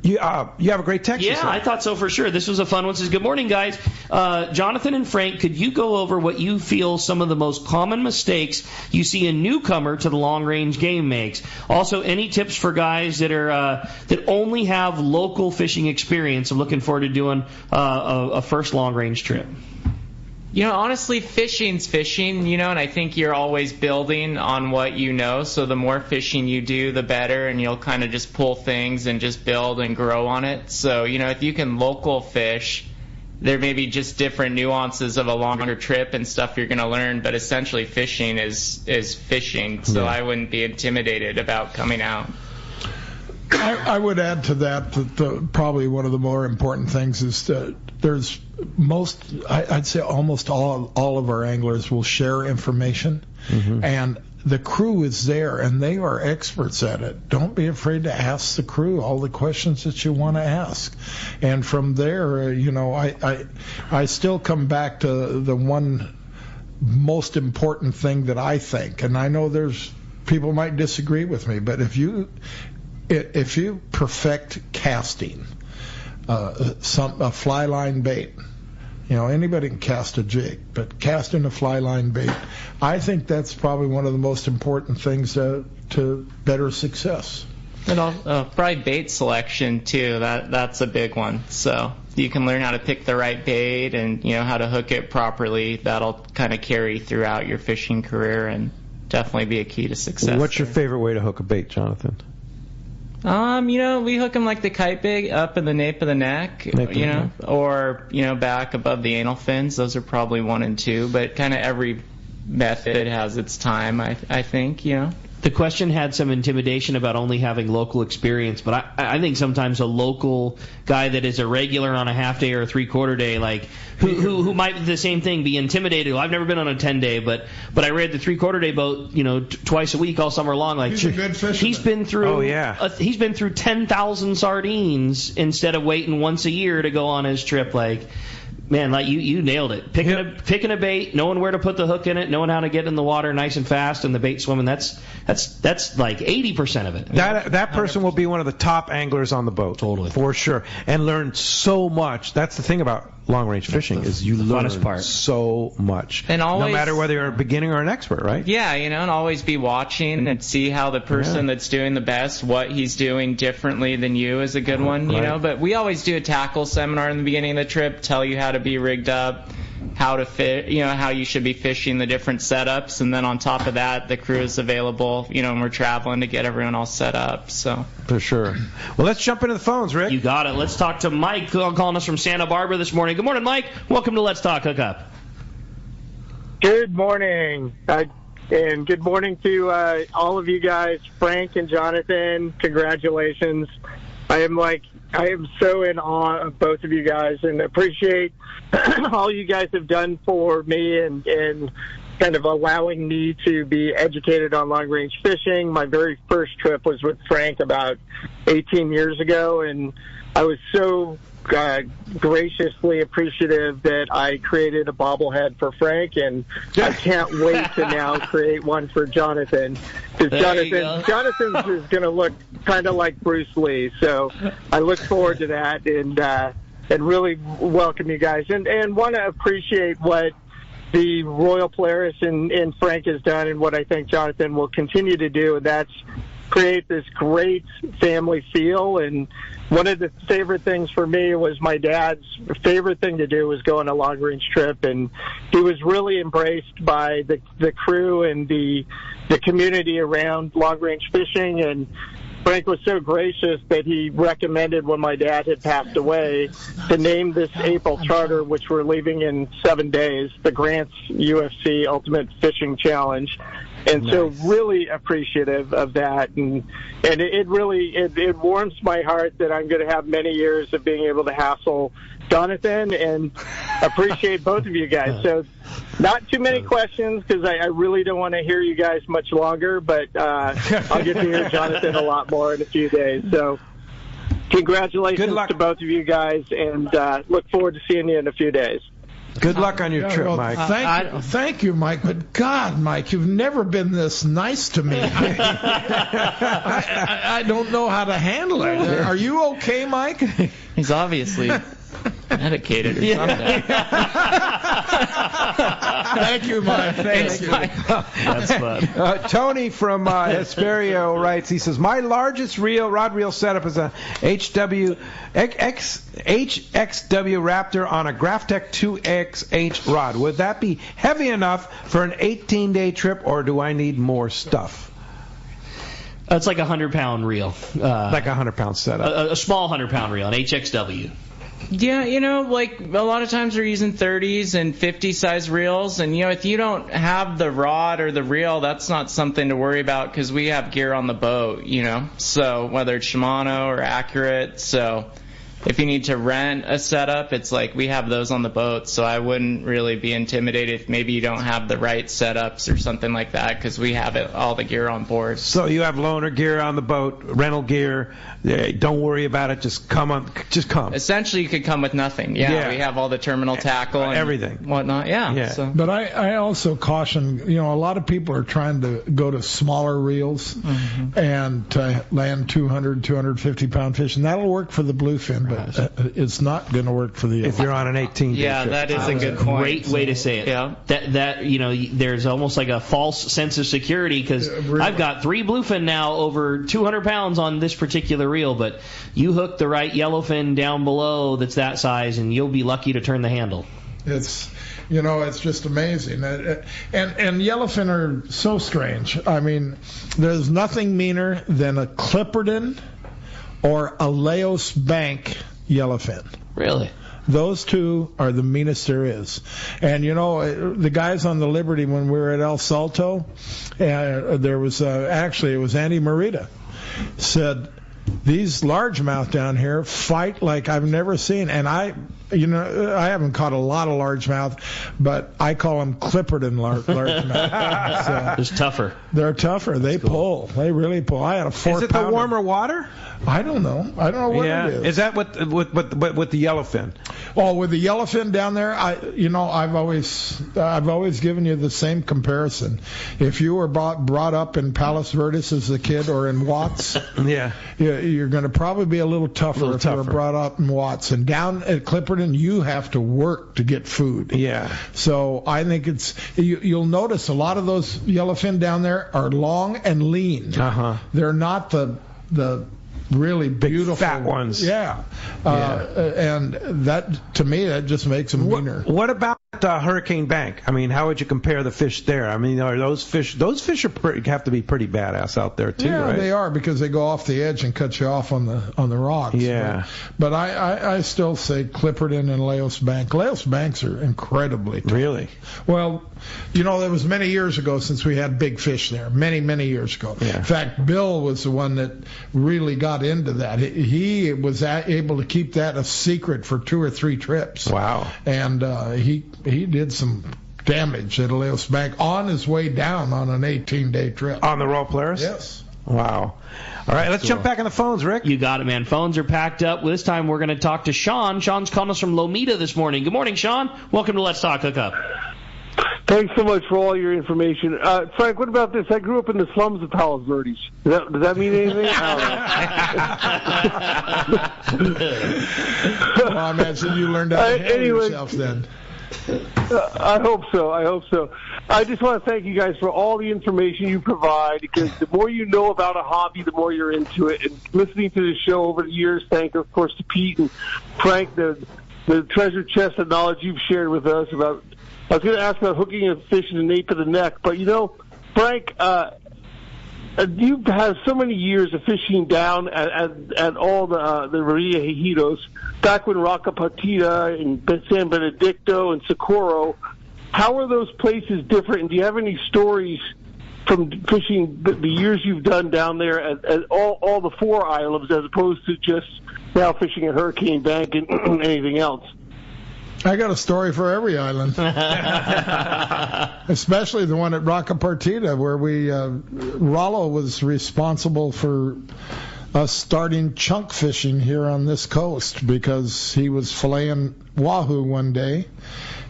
you have a great text. Yeah, I thought so for sure. This was a fun one. It says, good morning, guys. Johnathan and Frank, could you go over what you feel some of the most common mistakes you see a newcomer to the long-range game makes? Also, any tips for guys that are that only have local fishing experience and looking forward to doing a first long-range trip? Honestly, fishing's fishing, and I think you're always building on what you know. So the more fishing you do, the better, and you'll kind of just pull things and just build and grow on it. So, if you can local fish, there may be just different nuances of a longer trip and stuff you're going to learn, but essentially fishing is fishing. So I wouldn't be intimidated about coming out. I would add to that probably one of the more important things is that there's I'd say almost all of our anglers will share information, and the crew is there, and they are experts at it. Don't be afraid to ask the crew all the questions that you want to ask. And from there, I still come back to the one most important thing that I think, and I know there's people might disagree with me, but if you perfect casting, a fly line bait, anybody can cast a jig, but casting a fly line bait, I think that's probably one of the most important things to better success. And probably bait selection too. That's a big one. So you can learn how to pick the right bait and how to hook it properly. That'll kind of carry throughout your fishing career and definitely be a key to success. What's your favorite way to hook a bait, Johnathan? We hook them like the kite bait up in the nape of the neck, or, back above the anal fins. Those are probably 1 and 2, but kind of every method has its time, I think, The question had some intimidation about only having local experience, but I think sometimes a local guy that is a regular on a half day or a 3/4 day, like who might the same thing be intimidated. Well, I've never been on a 10-day, but I read the 3/4 day boat, twice a week all summer long. Like he's a good fisherman. He's been through he's been through 10,000 sardines instead of waiting once a year to go on his trip. Like, man, like you nailed it. Picking a bait, knowing where to put the hook in it, knowing how to get in the water nice and fast, and the bait swimming. That's like 80% of it. That person will be one of the top anglers on the boat. Totally. For sure. And learn so much. That's the thing about long-range fishing is you learn so much. And always, no matter whether you're a beginner or an expert, right? Yeah, and always be watching and see how the person that's doing the best, what he's doing differently than you is a good one, But we always do a tackle seminar in the beginning of the trip, tell you how to be rigged up, how to fit, how you should be fishing the different setups, and then on top of that, the crew is available, and we're traveling to get everyone all set up. So for sure. Well, let's jump into the phones, Rick. You got it. Let's talk to Mike, calling us from Santa Barbara this morning. Good morning, Mike. Welcome to Let's Talk Hookup. Good morning, and good morning to all of you guys, Frank and Johnathan. Congratulations. I am so in awe of both of you guys and appreciate all you guys have done for me and kind of allowing me to be educated on long-range fishing. My very first trip was with Frank about 18 years ago, and I was so graciously appreciative that I created a bobblehead for Frank, and I can't wait to now create one for Johnathan. Because Jonathan's is going to look kind of like Bruce Lee, so I look forward to that, and really welcome you guys, and want to appreciate what the Royal Polaris and Frank has done, and what I think Johnathan will continue to do, and that's create this great family feel. And one of the favorite things for me was my dad's favorite thing to do was go on a long range trip, and he was really embraced by the crew and the community around long range fishing. And Frank was so gracious that he recommended, when my dad had passed away, to name this April charter, which we're leaving in 7 days, the Grants UFC Ultimate Fishing Challenge. And nice. So really appreciative of that. And it really warms my heart that I'm going to have many years of being able to hassle Johnathan, and appreciate both of you guys. So not too many questions, because I really don't want to hear you guys much longer, but I'll get to hear Johnathan a lot more in a few days. So congratulations to both of you guys, and look forward to seeing you in a few days. Good luck on your trip, Mike. Thank you, Mike. But God, Mike, you've never been this nice to me. I don't know how to handle it. Are you okay, Mike? He's obviously medicated or something. Thank you, Mike. Thank you. That's fun. Tony from Hesperia writes, he says, my largest rod reel setup is a HXW Raptor on a Graphtec 2XH rod. Would that be heavy enough for an 18-day trip, or do I need more stuff? It's like a 100-pound reel. Like a 100-pound setup. A small 100-pound reel, an HXW. Yeah, like a lot of times we're using 30s and 50 size reels, and if you don't have the rod or the reel, that's not something to worry about, because we have gear on the boat, so whether it's Shimano or Accurate. So if you need to rent a setup, it's like we have those on the boat, so I wouldn't really be intimidated if maybe you don't have the right setups or something like that, because we have all the gear on board. So you have loaner gear on the boat, rental gear. Don't worry about it. Just come. Essentially, you could come with nothing. Yeah. We have all the terminal tackle and everything, whatnot. Yeah. So. But I also caution. A lot of people are trying to go to smaller reels and to land 200, 250-pound fish, and that'll work for the bluefin, but it's not going to work for the. If you're on an 18-day trip. That is a good point. Great way to say it. Yeah. That there's almost like a false sense of security, because I've got 3 bluefin now over 200 pounds on this particular reel, but you hook the right yellowfin down below that's that size, and you'll be lucky to turn the handle. It's it's just amazing, and yellowfin are so strange. I mean, there's nothing meaner than a Clipperton or a Laos Bank yellowfin. Really? Those two are the meanest there is. And, the guys on the Liberty, when we were at El Salto, there was actually, it was Andy Morita, said, these largemouth down here fight like I've never seen. And I haven't caught a lot of largemouth, but I call them Clipperton largemouth. So, it's tougher. They're tougher. They pull. They really pull. I had a 4-pounder. Is it the warmer water? I don't know. I don't know what it is. Is that with the yellowfin? Oh, with the yellowfin down there, I've always given you the same comparison. If you were brought up in Palos Verdes as a kid or in Watts, you're going to probably be a little tougher if you were brought up in Watts. And down at Clipperton, you have to work to get food. Yeah. So I think you'll notice a lot of those yellowfin down there are long and lean. They're not the really beautiful fat ones. Yeah. And that, to me, that just makes them meaner. What about Hurricane Bank? I mean, how would you compare the fish there? I mean, are those fish have to be pretty badass out there too, right? They are, because they go off the edge and cut you off on the rocks. Yeah. But I still say Clipperton and Laos Bank. Laos Banks are incredibly tough. Really? Well, it was many years ago since we had big fish there. Many, many years ago. Yeah. In fact, Bill was the one that really got into that. He was able to keep that a secret for 2 or 3 trips. Wow. And he did some damage at Laos Bank on his way down on an 18-day trip. On the Royal Polaris? Yes. Wow. All right, let's jump back on the phones, Rick. You got it, man. Phones are packed up. This time we're going to talk to Sean. Sean's calling us from Lomita this morning. Good morning, Sean. Welcome to Let's Talk Hookup. Thanks so much for all your information. Frank, what about this? I grew up in the slums of Palos Verdes. Does that mean anything? I don't know. Well, I imagine you learned how to handle yourself then. I hope so. I just want to thank you guys for all the information you provide, because the more you know about a hobby, the more you're into it. And listening to the show over the years, thank, of course, to Pete and Frank, the treasure chest of knowledge you've shared with us about. I was going to ask about hooking a fish in the nape of the neck, but, Frank, you've had so many years of fishing down at all the Maria Hijitos, back when Rocapatita and San Benedicto and Socorro. How are those places different, and do you have any stories from fishing the years you've done down there at all the 4 islands, as opposed to just now fishing at Hurricane Bank and anything else? I got a story for every island, especially the one at Roccapartita, where Rollo was responsible for us starting chunk fishing here on this coast, because he was filleting wahoo one day,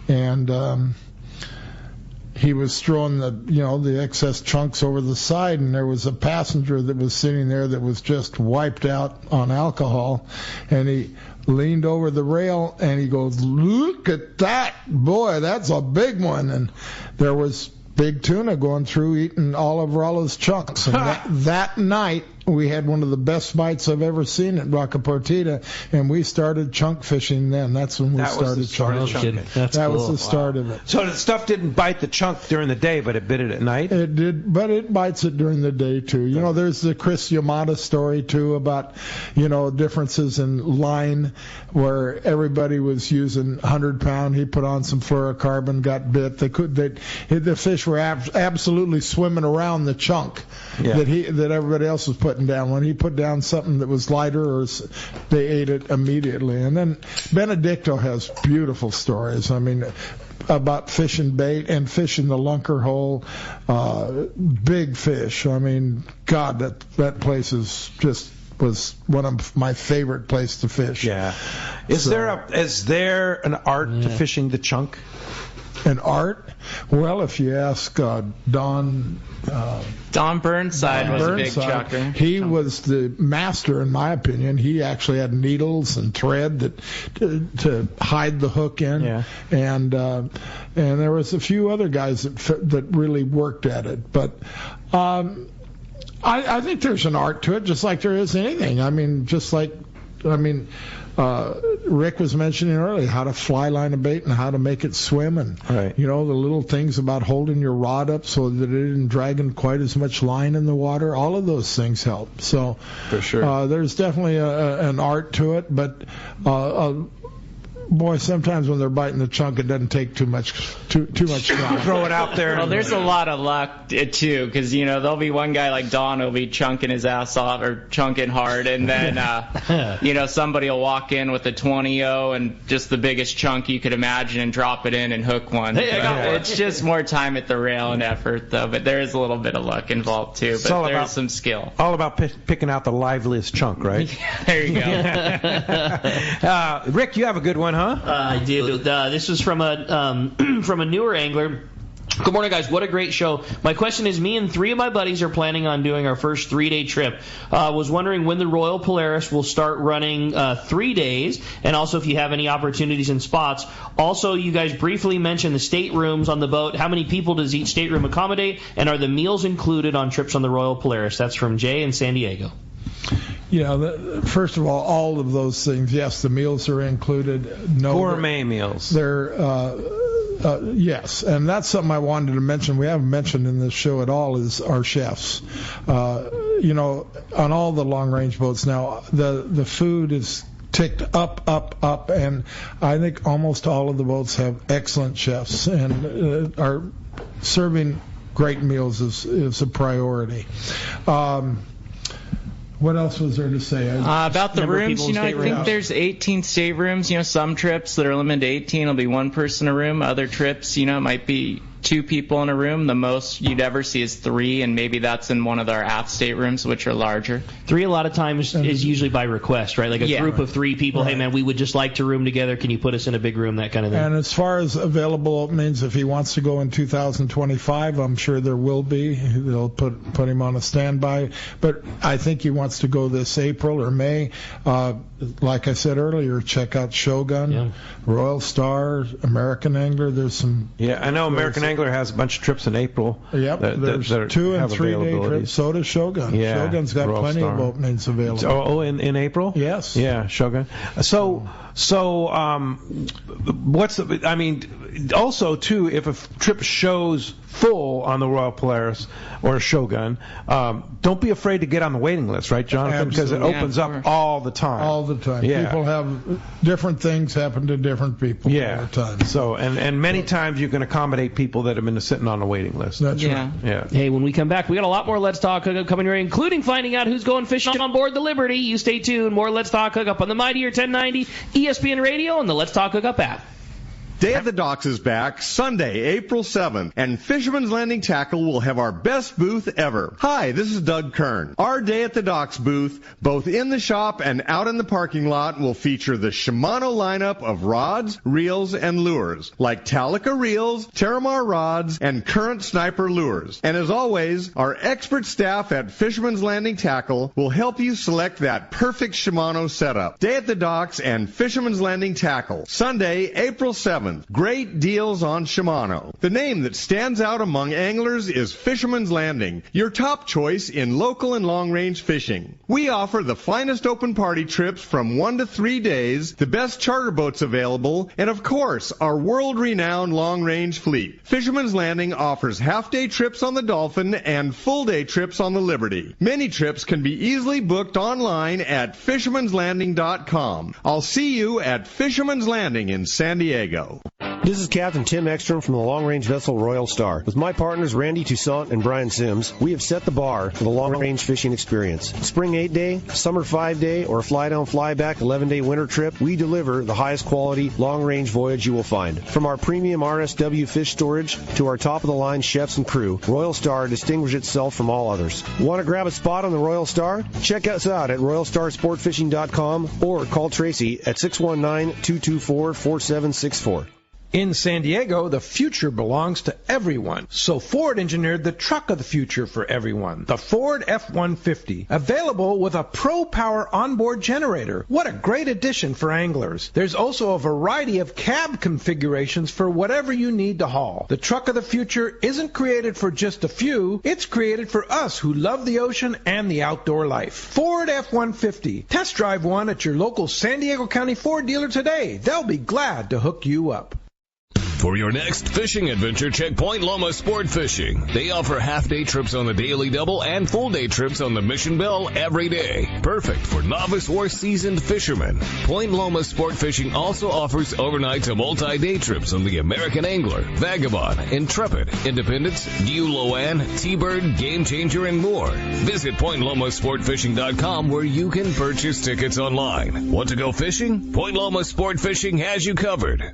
and he was throwing the excess chunks over the side, and there was a passenger that was sitting there that was just wiped out on alcohol, and he leaned over the rail and he goes, "Look at that, boy, that's a big one." And there was big tuna going through eating all of Rollo's chunks. And that night we had one of the best bites I've ever seen at Roccapartita, and we started chunk fishing then. That's when we started chunk fishing. That was the start of it. So the stuff didn't bite the chunk during the day, but it bit it at night? It did, but it bites it during the day, too. There's the Chris Yamate story, too, about, differences in line, where everybody was using 100-pound. He put on some fluorocarbon, got bit. The fish were absolutely swimming around the chunk that everybody else was putting down. When he put down something that was lighter, they ate it immediately. And then Benedicto has beautiful stories. I mean, about fishing bait and fishing the lunker hole, big fish. I mean, God, that place was one of my favorite places to fish. Yeah. Is there an art to fishing the chunk? An art? Well, if you ask Don Burnside was a big chucker. He was the master, in my opinion. He actually had needles and thread to hide the hook in. Yeah. And there was a few other guys that really worked at it. But I think there's an art to it, just like there is anything. Rick was mentioning earlier how to fly line a bait and how to make it swim, and the little things about holding your rod up so that it isn't dragging quite as much line in the water. All of those things help. So for sure, there's definitely an art to it, but boy, sometimes when they're biting the chunk, it doesn't take too much time. Throw it out there. Well, there's a lot of luck, too, because, there'll be one guy like Don who'll be chunking his ass off or chunking hard, and then, somebody will walk in with a 20-0 and just the biggest chunk you could imagine and drop it in and hook one. Hey, I got one. It's just more time at the rail and effort, though, but there is a little bit of luck involved, too, but there's some skill. All about picking out the liveliest chunk, right? There you go. Rick, you have a good one, huh? I do. This is from a newer angler. Good morning, guys. What a great show. My question is, me and 3 of my buddies are planning on doing our first 3-day trip. Was wondering when the Royal Polaris will start running 3 days, and also if you have any opportunities and spots. Also, you guys briefly mentioned the staterooms on the boat. How many people does each stateroom accommodate, and are the meals included on trips on the Royal Polaris? That's from Jay in San Diego. First of all of those things, yes, the meals are included. No, gourmet meals. They're yes, and that's something I wanted to mention. We haven't mentioned in this show at all is our chefs. On all the long range boats now, the food is ticked up, and I think almost all of the boats have excellent chefs and are serving great meals is a priority. What else was there to say? About the rooms, I think there's 18 staterooms. Some trips that are limited to 18 will be one person a room. Other trips, it might be 2 people in a room. The most you'd ever see is 3, and maybe that's in one of our aft staterooms, which are larger. 3 a lot of times is usually by request, right? Like a group of 3 people. Right. Hey man, we would just like to room together. Can you put us in a big room? That kind of thing. And as far as available openings, if he wants to go in 2025, I'm sure there will be. They'll put him on a standby. But I think he wants to go this April or May. Like I said earlier, check out Shogun, Royal Star, American Angler. There's some. Yeah, I know American Angler has a bunch of trips in April. Yep, there's 2 and 3 day trips. So does Shogun. Yeah, Shogun's got Royal plenty Star. of openings available. Oh, in April? Yes. Yeah, Shogun. So what's the? I mean, also too, if a trip shows full on the Royal Polaris or Shogun, don't be afraid to get on the waiting list, right, Johnathan? Because it opens up all the time. All the time. Yeah. People have different things happen to different people all the time. So and many times you can accommodate people that have been sitting on the waiting list. That's right. Yeah. Hey, when we come back, we got a lot more Let's Talk Hookup coming right, including finding out who's going fishing on board the Liberty. You stay tuned. More Let's Talk Hookup on the Mightier 1090 ESPN Radio and the Let's Talk Hookup app. Day at the Docks is back Sunday, April 7th, and Fisherman's Landing Tackle will have our best booth ever. Hi, this is Doug Kern. Our Day at the Docks booth, both in the shop and out in the parking lot, will feature the Shimano lineup of rods, reels, and lures, like Talica reels, Terramar rods, and Current Sniper lures. And as always, our expert staff at Fisherman's Landing Tackle will help you select that perfect Shimano setup. Day at the Docks and Fisherman's Landing Tackle, Sunday, April 7th. Great deals on Shimano. The name that stands out among anglers is Fisherman's Landing, your top choice in local and long-range fishing. We offer the finest open party trips from 1 to 3 days, the best charter boats available, and of course, our world-renowned long-range fleet. Fisherman's Landing offers half-day trips on the Dolphin and full-day trips on the Liberty. Many trips can be easily booked online at fishermanslanding.com. I'll see you at Fisherman's Landing in San Diego. This is Captain Tim Ekstrom from the long-range vessel Royal Star. With my partners Randy Toussaint and Brian Sims, we have set the bar for the long-range fishing experience. Spring 8-day, summer 5-day, or fly-down, fly-back 11-day winter trip, we deliver the highest quality long-range voyage you will find. From our premium RSW fish storage to our top-of-the-line chefs and crew, Royal Star distinguishes itself from all others. Want to grab a spot on the Royal Star? Check us out at RoyalStarSportFishing.com or call Tracy at 619-224-4764. In San Diego, the future belongs to everyone. So Ford engineered the truck of the future for everyone, the Ford F-150, available with a Pro Power onboard generator. What a great addition for anglers. There's also a variety of cab configurations for whatever you need to haul. The truck of the future isn't created for just a few. It's created for us who love the ocean and the outdoor life. Ford F-150. Test drive one at your local San Diego County Ford dealer today. They'll be glad to hook you up. For your next fishing adventure, check Point Loma Sport Fishing. They offer half-day trips on the Daily Double and full-day trips on the Mission Bell every day. Perfect for novice or seasoned fishermen. Point Loma Sport Fishing also offers overnight to multi-day trips on the American Angler, Vagabond, Intrepid, Independence, Diuloan, T-Bird, Game Changer, and more. Visit PointLomaSportFishing.com where you can purchase tickets online. Want to go fishing? Point Loma Sport Fishing has you covered.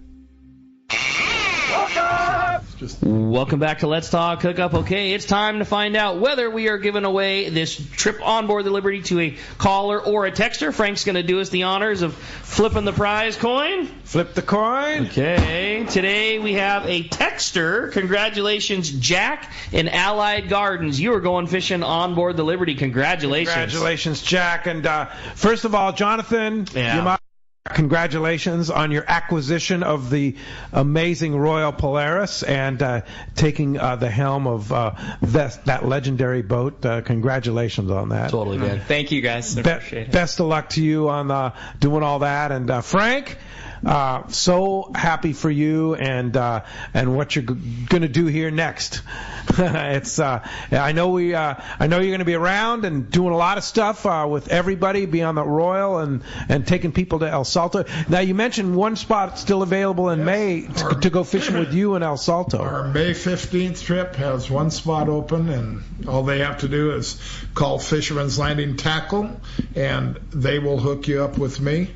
Welcome back to Let's Talk Hookup. Okay, it's time to find out whether we are giving away this trip on board the Liberty to a caller or a texter. Frank's going to do us the honors of flipping the prize coin. Flip the coin. Okay, today we have a texter. Congratulations, Jack in Allied Gardens. You are going fishing on board the Liberty. Congratulations. Congratulations, Jack. And first of all, Johnathan, congratulations on your acquisition of the amazing Royal Polaris and taking the helm of that legendary boat. Congratulations on that. Totally, man. Thank you, guys. I appreciate it. Best of luck to you on doing all that. And Frank, so happy for you and what you're going to do here next. It's I know you're going to be around and doing a lot of stuff with everybody, be on the Royal and taking people to El Salto. Now you mentioned one spot still available in May to go fishing with you in El Salto. Our May 15th trip has one spot open, and all they have to do is call Fisherman's Landing Tackle, and they will hook you up with me,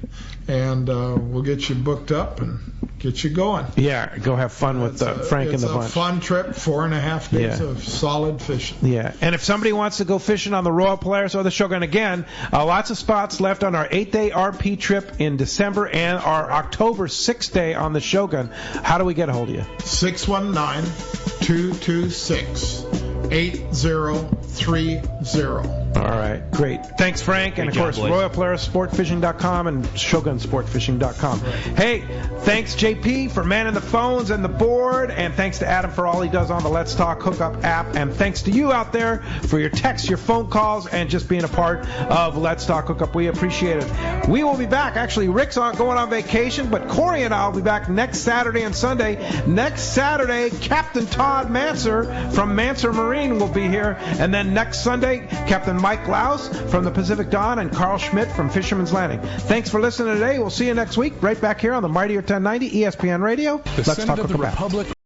and we'll get you booked up and get you going. Yeah, go have fun with Frank and the bunch. It's a fun trip, 4.5 days of solid fishing. Yeah, and if somebody wants to go fishing on the Royal Polaris or the Shogun, again, lots of spots left on our 8-day RP trip in December and our October 6th day on the Shogun. How do we get a hold of you? 619-226-8030. All right, great. Thanks, Frank. And, of course, Royal Polaris Sportfishing.com and Shogun Sportfishing.com. Hey, thanks, JP, for manning the phones and the board. And thanks to Adam for all he does on the Let's Talk Hookup app. And thanks to you out there for your texts, your phone calls, and just being a part of Let's Talk Hookup. We appreciate it. We will be back. Actually, Rick's going on vacation, but Corey and I will be back next Saturday and Sunday. Next Saturday, Captain Todd Manser from Manser Marine will be here. And then next Sunday, Captain Mike Laus from the Pacific Dawn and Carl Schmidt from Fisherman's Landing. Thanks for listening today. We'll see you next week right back here on the Mightier 1090 ESPN Radio. Let's talk Hookup.